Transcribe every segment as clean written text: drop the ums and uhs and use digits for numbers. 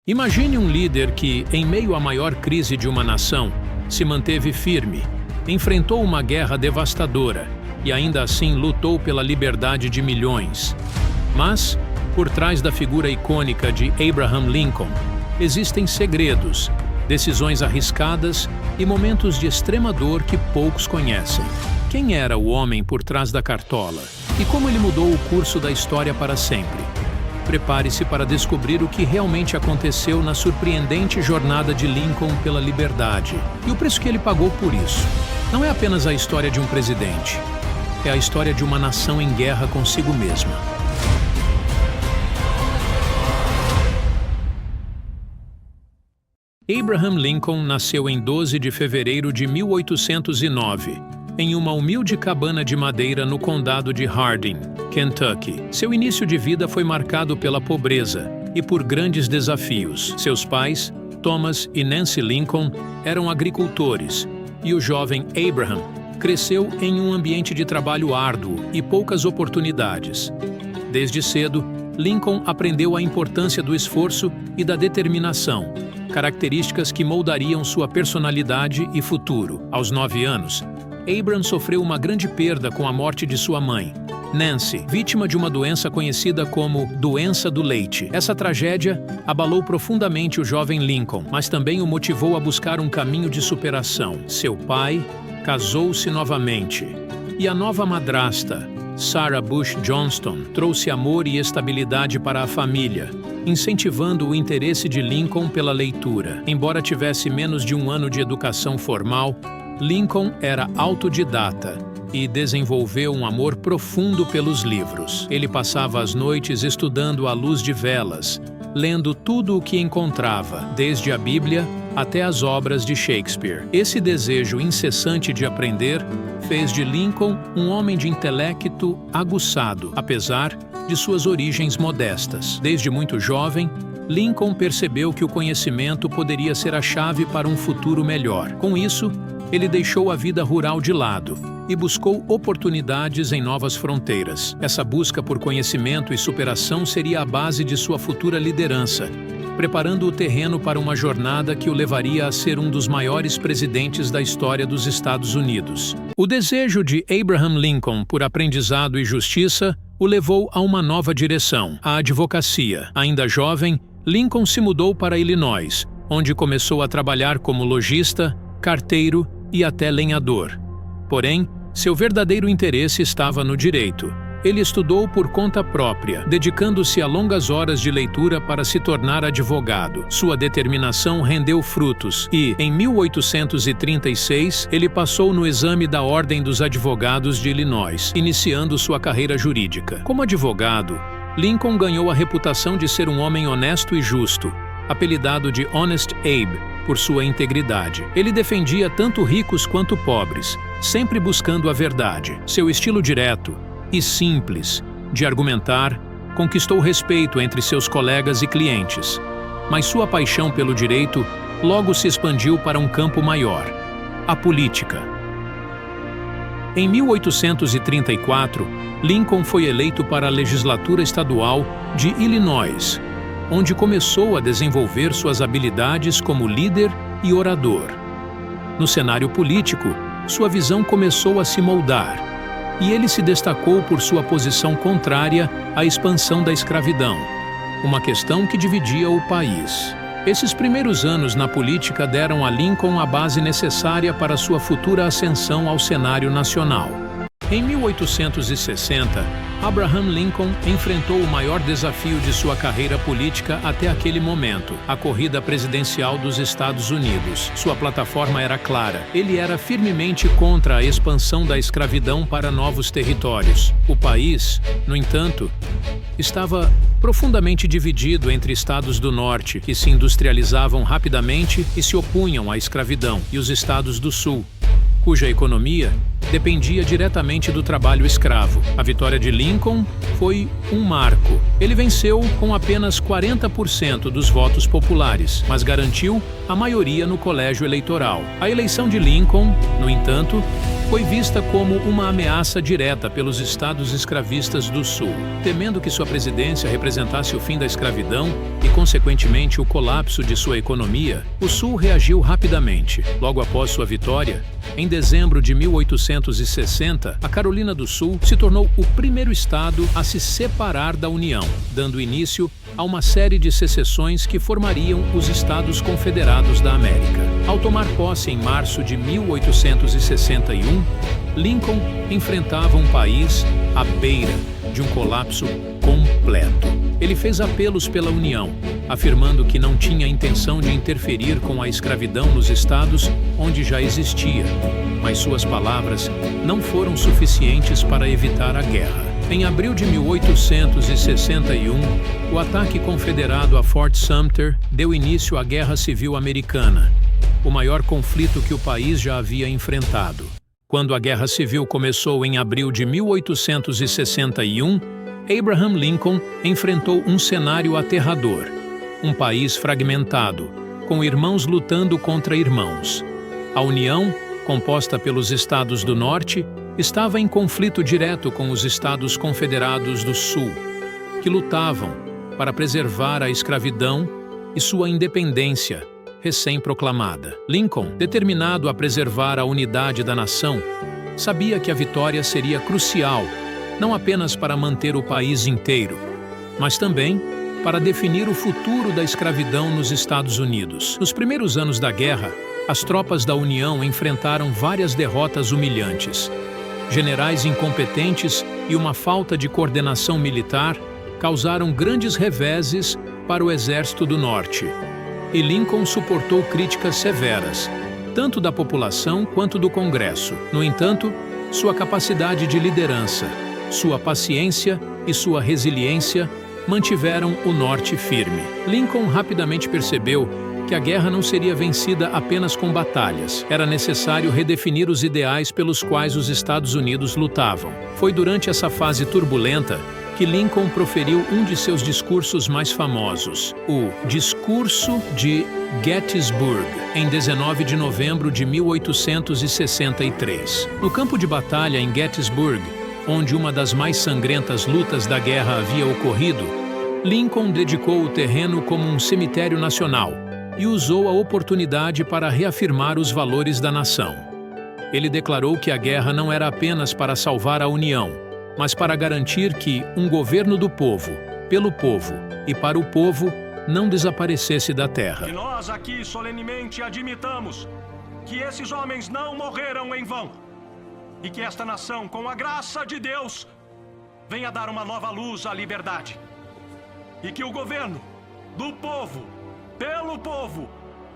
Imagine um líder que, em meio à maior crise de uma nação, se manteve firme, enfrentou uma guerra devastadora e ainda assim lutou pela liberdade de milhões. Mas, por trás da figura icônica de Abraham Lincoln, existem segredos, decisões arriscadas e momentos de extrema dor que poucos conhecem. Quem era o homem por trás da cartola? E como ele mudou o curso da história para sempre? Prepare-se para descobrir o que realmente aconteceu na surpreendente jornada de Lincoln pela liberdade e o preço que ele pagou por isso. Não é apenas a história de um presidente, é a história de uma nação em guerra consigo mesma. Abraham Lincoln nasceu em 12 de fevereiro de 1809, em uma humilde cabana de madeira no condado de Hardin, Kentucky. Seu início de vida foi marcado pela pobreza e por grandes desafios. Seus pais, Thomas e Nancy Lincoln, eram agricultores, e o jovem Abraham cresceu em um ambiente de trabalho árduo e poucas oportunidades. Desde cedo, Lincoln aprendeu a importância do esforço e da determinação, características que moldariam sua personalidade e futuro. Aos 9 anos, Abraham sofreu uma grande perda com a morte de sua mãe, Nancy, vítima de uma doença conhecida como doença do leite. Essa tragédia abalou profundamente o jovem Lincoln, mas também o motivou a buscar um caminho de superação. Seu pai casou-se novamente, e a nova madrasta, Sarah Bush Johnston, trouxe amor e estabilidade para a família, incentivando o interesse de Lincoln pela leitura. Embora tivesse menos de um ano de educação formal, Lincoln era autodidata e desenvolveu um amor profundo pelos livros. Ele passava as noites estudando à luz de velas, lendo tudo o que encontrava, desde a Bíblia até as obras de Shakespeare. Esse desejo incessante de aprender fez de Lincoln um homem de intelecto aguçado, apesar de suas origens modestas. Desde muito jovem, Lincoln percebeu que o conhecimento poderia ser a chave para um futuro melhor. Com isso, ele deixou a vida rural de lado e buscou oportunidades em novas fronteiras. Essa busca por conhecimento e superação seria a base de sua futura liderança, preparando o terreno para uma jornada que o levaria a ser um dos maiores presidentes da história dos Estados Unidos. O desejo de Abraham Lincoln por aprendizado e justiça o levou a uma nova direção, a advocacia. Ainda jovem, Lincoln se mudou para Illinois, onde começou a trabalhar como lojista, carteiro e até lenhador. Porém, seu verdadeiro interesse estava no direito. Ele estudou por conta própria, dedicando-se a longas horas de leitura para se tornar advogado. Sua determinação rendeu frutos e, em 1836, ele passou no exame da Ordem dos Advogados de Illinois, iniciando sua carreira jurídica. Como advogado, Lincoln ganhou a reputação de ser um homem honesto e justo, apelidado de Honest Abe, por sua integridade. Ele defendia tanto ricos quanto pobres, sempre buscando a verdade. Seu estilo direto e simples de argumentar conquistou respeito entre seus colegas e clientes, mas sua paixão pelo direito logo se expandiu para um campo maior, a política. Em 1834, Lincoln foi eleito para a legislatura estadual de Illinois, onde começou a desenvolver suas habilidades como líder e orador. No cenário político, sua visão começou a se moldar, e ele se destacou por sua posição contrária à expansão da escravidão, uma questão que dividia o país. Esses primeiros anos na política deram a Lincoln a base necessária para sua futura ascensão ao cenário nacional. Em 1860, Abraham Lincoln enfrentou o maior desafio de sua carreira política até aquele momento, a corrida presidencial dos Estados Unidos. Sua plataforma era clara. Ele era firmemente contra a expansão da escravidão para novos territórios. O país, no entanto, estava profundamente dividido entre estados do norte, que se industrializavam rapidamente e se opunham à escravidão, e os estados do sul, cuja economia dependia diretamente do trabalho escravo. A vitória de Lincoln foi um marco. Ele venceu com apenas 40% dos votos populares, mas garantiu a maioria no colégio eleitoral. A eleição de Lincoln, no entanto, foi vista como uma ameaça direta pelos estados escravistas do Sul. Temendo que sua presidência representasse o fim da escravidão e, consequentemente, o colapso de sua economia, o Sul reagiu rapidamente. Logo após sua vitória, em dezembro de 1860, a Carolina do Sul se tornou o primeiro estado a se separar da União, dando início a uma série de secessões que formariam os Estados Confederados da América. Ao tomar posse em março de 1861, Lincoln enfrentava um país à beira de um colapso completo. Ele fez apelos pela União, afirmando que não tinha intenção de interferir com a escravidão nos estados onde já existia, mas suas palavras não foram suficientes para evitar a guerra. Em abril de 1861, o ataque confederado a Fort Sumter deu início à Guerra Civil Americana, o maior conflito que o país já havia enfrentado. Quando a Guerra Civil começou em abril de 1861, Abraham Lincoln enfrentou um cenário aterrador. Um país fragmentado, com irmãos lutando contra irmãos. A União, composta pelos estados do Norte, estava em conflito direto com os Estados Confederados do Sul, que lutavam para preservar a escravidão e sua independência recém-proclamada. Lincoln, determinado a preservar a unidade da nação, sabia que a vitória seria crucial, não apenas para manter o país inteiro, mas também para definir o futuro da escravidão nos Estados Unidos. Nos primeiros anos da guerra, as tropas da União enfrentaram várias derrotas humilhantes. Generais incompetentes e uma falta de coordenação militar causaram grandes reveses para o Exército do Norte. E Lincoln suportou críticas severas, tanto da população quanto do Congresso. No entanto, sua capacidade de liderança, sua paciência e sua resiliência mantiveram o Norte firme. Lincoln rapidamente percebeu que a guerra não seria vencida apenas com batalhas. Era necessário redefinir os ideais pelos quais os Estados Unidos lutavam. Foi durante essa fase turbulenta que Lincoln proferiu um de seus discursos mais famosos, o Discurso de Gettysburg, em 19 de novembro de 1863. No campo de batalha em Gettysburg, onde uma das mais sangrentas lutas da guerra havia ocorrido, Lincoln dedicou o terreno como um cemitério nacional e usou a oportunidade para reafirmar os valores da nação. Ele declarou que a guerra não era apenas para salvar a União, mas para garantir que um governo do povo, pelo povo e para o povo não desaparecesse da terra. E nós aqui solenemente admitamos que esses homens não morreram em vão e que esta nação, com a graça de Deus, venha dar uma nova luz à liberdade. E que o governo do povo, pelo povo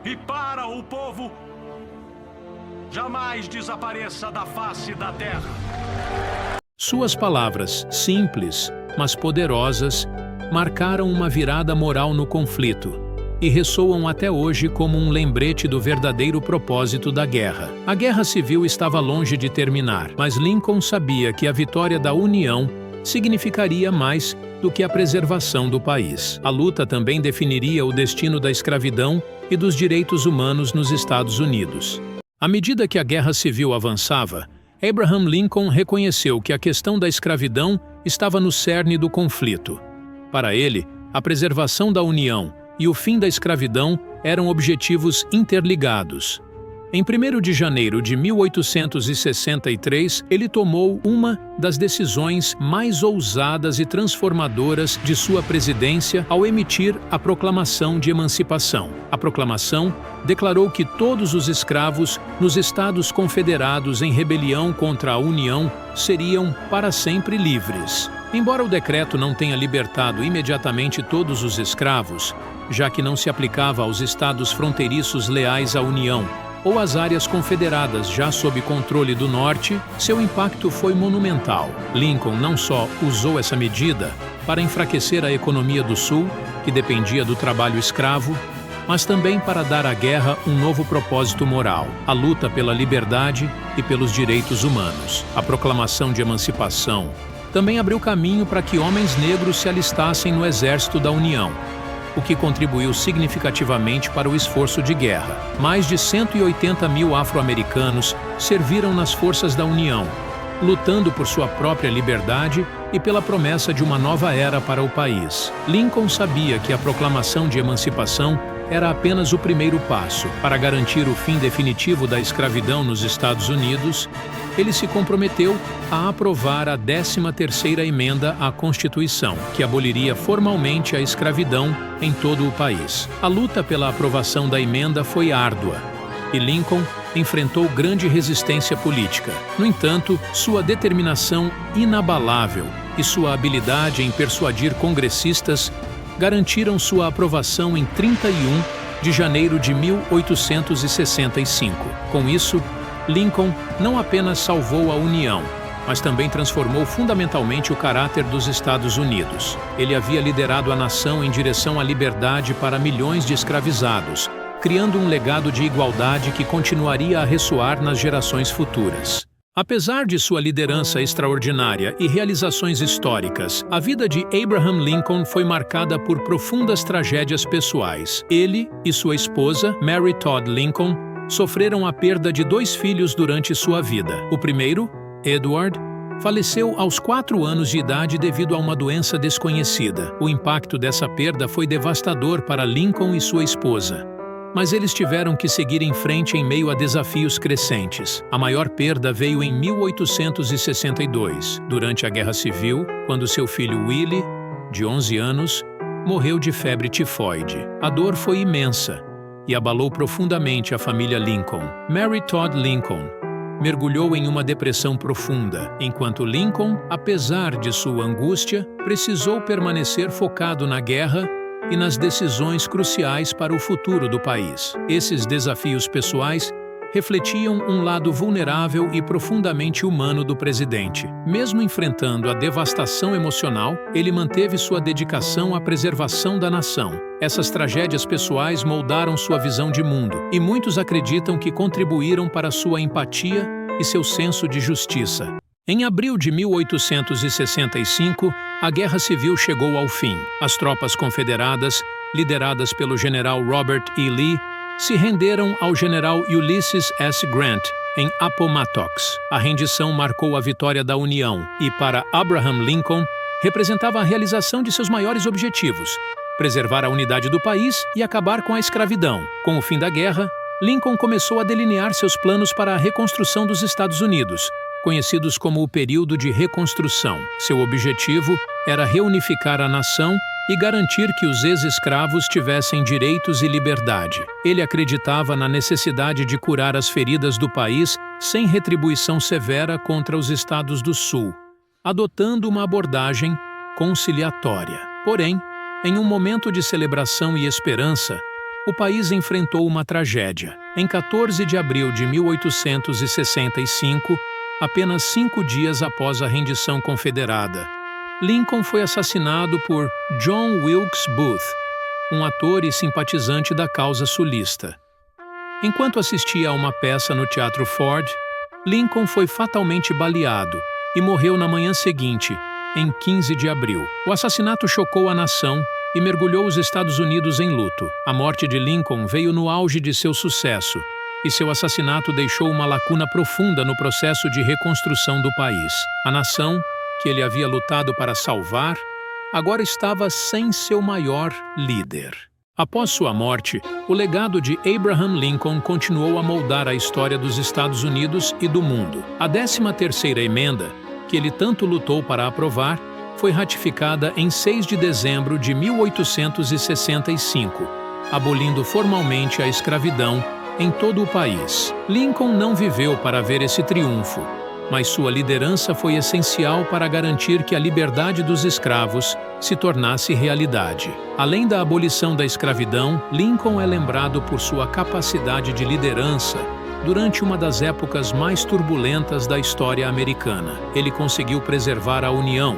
e para o povo jamais desapareça da face da terra. Suas palavras, simples, mas poderosas, marcaram uma virada moral no conflito e ressoam até hoje como um lembrete do verdadeiro propósito da guerra. A Guerra Civil estava longe de terminar, mas Lincoln sabia que a vitória da União significaria mais do que a preservação do país. A luta também definiria o destino da escravidão e dos direitos humanos nos Estados Unidos. À medida que a Guerra Civil avançava, Abraham Lincoln reconheceu que a questão da escravidão estava no cerne do conflito. Para ele, a preservação da União e o fim da escravidão eram objetivos interligados. Em 1º de janeiro de 1863, ele tomou uma das decisões mais ousadas e transformadoras de sua presidência ao emitir a Proclamação de Emancipação. A proclamação declarou que todos os escravos nos Estados Confederados em rebelião contra a União seriam para sempre livres. Embora o decreto não tenha libertado imediatamente todos os escravos, já que não se aplicava aos estados fronteiriços leais à União, ou as áreas confederadas já sob controle do Norte, seu impacto foi monumental. Lincoln não só usou essa medida para enfraquecer a economia do Sul, que dependia do trabalho escravo, mas também para dar à guerra um novo propósito moral, a luta pela liberdade e pelos direitos humanos. A proclamação de emancipação também abriu caminho para que homens negros se alistassem no exército da União, o que contribuiu significativamente para o esforço de guerra. Mais de 180 mil afro-americanos serviram nas forças da União, lutando por sua própria liberdade e pela promessa de uma nova era para o país. Lincoln sabia que a proclamação de emancipação era apenas o primeiro passo. Para garantir o fim definitivo da escravidão nos Estados Unidos, ele se comprometeu a aprovar a 13ª emenda à Constituição, que aboliria formalmente a escravidão em todo o país. A luta pela aprovação da emenda foi árdua, e Lincoln enfrentou grande resistência política. No entanto, sua determinação inabalável e sua habilidade em persuadir congressistas garantiram sua aprovação em 31 de janeiro de 1865. Com isso, Lincoln não apenas salvou a União, mas também transformou fundamentalmente o caráter dos Estados Unidos. Ele havia liderado a nação em direção à liberdade para milhões de escravizados, criando um legado de igualdade que continuaria a ressoar nas gerações futuras. Apesar de sua liderança extraordinária e realizações históricas, a vida de Abraham Lincoln foi marcada por profundas tragédias pessoais. Ele e sua esposa, Mary Todd Lincoln, sofreram a perda de 2 filhos durante sua vida. O primeiro, Edward, faleceu aos 4 anos de idade devido a uma doença desconhecida. O impacto dessa perda foi devastador para Lincoln e sua esposa, mas eles tiveram que seguir em frente em meio a desafios crescentes. A maior perda veio em 1862, durante a Guerra Civil, quando seu filho Willie, de 11 anos, morreu de febre tifoide. A dor foi imensa e abalou profundamente a família Lincoln. Mary Todd Lincoln mergulhou em uma depressão profunda, enquanto Lincoln, apesar de sua angústia, precisou permanecer focado na guerra e nas decisões cruciais para o futuro do país. Esses desafios pessoais refletiam um lado vulnerável e profundamente humano do presidente. Mesmo enfrentando a devastação emocional, ele manteve sua dedicação à preservação da nação. Essas tragédias pessoais moldaram sua visão de mundo, e muitos acreditam que contribuíram para sua empatia e seu senso de justiça. Em abril de 1865, a Guerra Civil chegou ao fim. As tropas confederadas, lideradas pelo general Robert E. Lee, se renderam ao general Ulysses S. Grant em Appomattox. A rendição marcou a vitória da União e, para Abraham Lincoln, representava a realização de seus maiores objetivos: preservar a unidade do país e acabar com a escravidão. Com o fim da guerra, Lincoln começou a delinear seus planos para a reconstrução dos Estados Unidos, conhecidos como o período de reconstrução. Seu objetivo era reunificar a nação e garantir que os ex-escravos tivessem direitos e liberdade. Ele acreditava na necessidade de curar as feridas do país sem retribuição severa contra os estados do Sul, adotando uma abordagem conciliatória. Porém, em um momento de celebração e esperança, o país enfrentou uma tragédia. Em 14 de abril de 1865, apenas 5 dias após a rendição confederada, Lincoln foi assassinado por John Wilkes Booth, um ator e simpatizante da causa sulista. Enquanto assistia a uma peça no Teatro Ford, Lincoln foi fatalmente baleado e morreu na manhã seguinte, em 15 de abril. O assassinato chocou a nação e mergulhou os Estados Unidos em luto. A morte de Lincoln veio no auge de seu sucesso, e seu assassinato deixou uma lacuna profunda no processo de reconstrução do país. A nação, que ele havia lutado para salvar, agora estava sem seu maior líder. Após sua morte, o legado de Abraham Lincoln continuou a moldar a história dos Estados Unidos e do mundo. A 13ª emenda, que ele tanto lutou para aprovar, foi ratificada em 6 de dezembro de 1865, abolindo formalmente a escravidão em todo o país. Lincoln não viveu para ver esse triunfo, mas sua liderança foi essencial para garantir que a liberdade dos escravos se tornasse realidade. Além da abolição da escravidão, Lincoln é lembrado por sua capacidade de liderança durante uma das épocas mais turbulentas da história americana. Ele conseguiu preservar a União,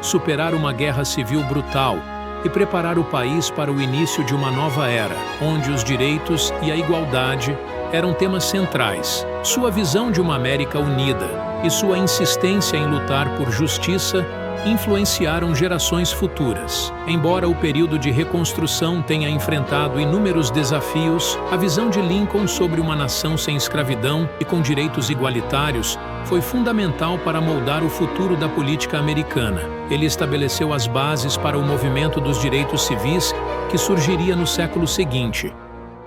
superar uma guerra civil brutal e preparar o país para o início de uma nova era, onde os direitos e a igualdade eram temas centrais. Sua visão de uma América unida e sua insistência em lutar por justiça influenciaram gerações futuras. Embora o período de reconstrução tenha enfrentado inúmeros desafios, a visão de Lincoln sobre uma nação sem escravidão e com direitos igualitários foi fundamental para moldar o futuro da política americana. Ele estabeleceu as bases para o movimento dos direitos civis que surgiria no século seguinte,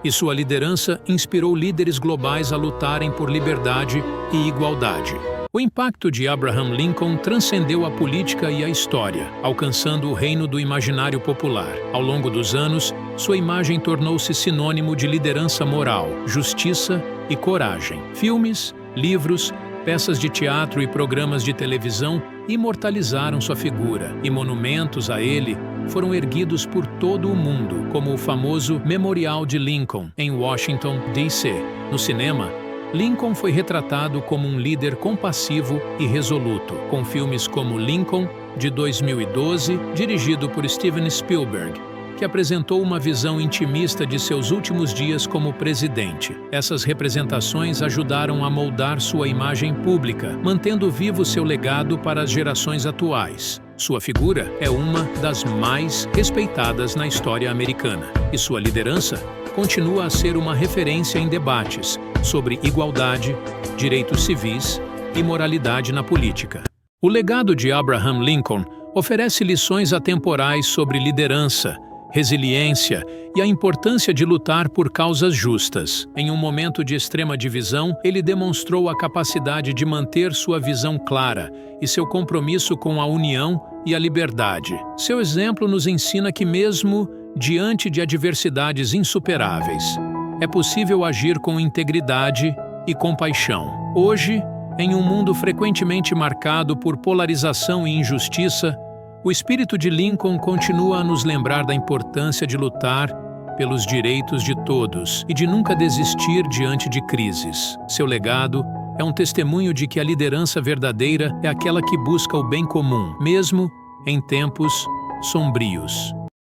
e sua liderança inspirou líderes globais a lutarem por liberdade e igualdade. O impacto de Abraham Lincoln transcendeu a política e a história, alcançando o reino do imaginário popular. Ao longo dos anos, sua imagem tornou-se sinônimo de liderança moral, justiça e coragem. Filmes, livros, peças de teatro e programas de televisão imortalizaram sua figura, e monumentos a ele foram erguidos por todo o mundo, como o famoso Memorial de Lincoln, em Washington, D.C. No cinema, Lincoln foi retratado como um líder compassivo e resoluto, com filmes como Lincoln, de 2012, dirigido por Steven Spielberg, que apresentou uma visão intimista de seus últimos dias como presidente. Essas representações ajudaram a moldar sua imagem pública, mantendo vivo seu legado para as gerações atuais. Sua figura é uma das mais respeitadas na história americana, e sua liderança continua a ser uma referência em debates sobre igualdade, direitos civis e moralidade na política. O legado de Abraham Lincoln oferece lições atemporais sobre liderança, resiliência e a importância de lutar por causas justas. Em um momento de extrema divisão, ele demonstrou a capacidade de manter sua visão clara e seu compromisso com a união e a liberdade. Seu exemplo nos ensina que mesmo diante de adversidades insuperáveis, é possível agir com integridade e compaixão. Hoje, em um mundo frequentemente marcado por polarização e injustiça, o espírito de Lincoln continua a nos lembrar da importância de lutar pelos direitos de todos e de nunca desistir diante de crises. Seu legado é um testemunho de que a liderança verdadeira é aquela que busca o bem comum, mesmo em tempos sombrios.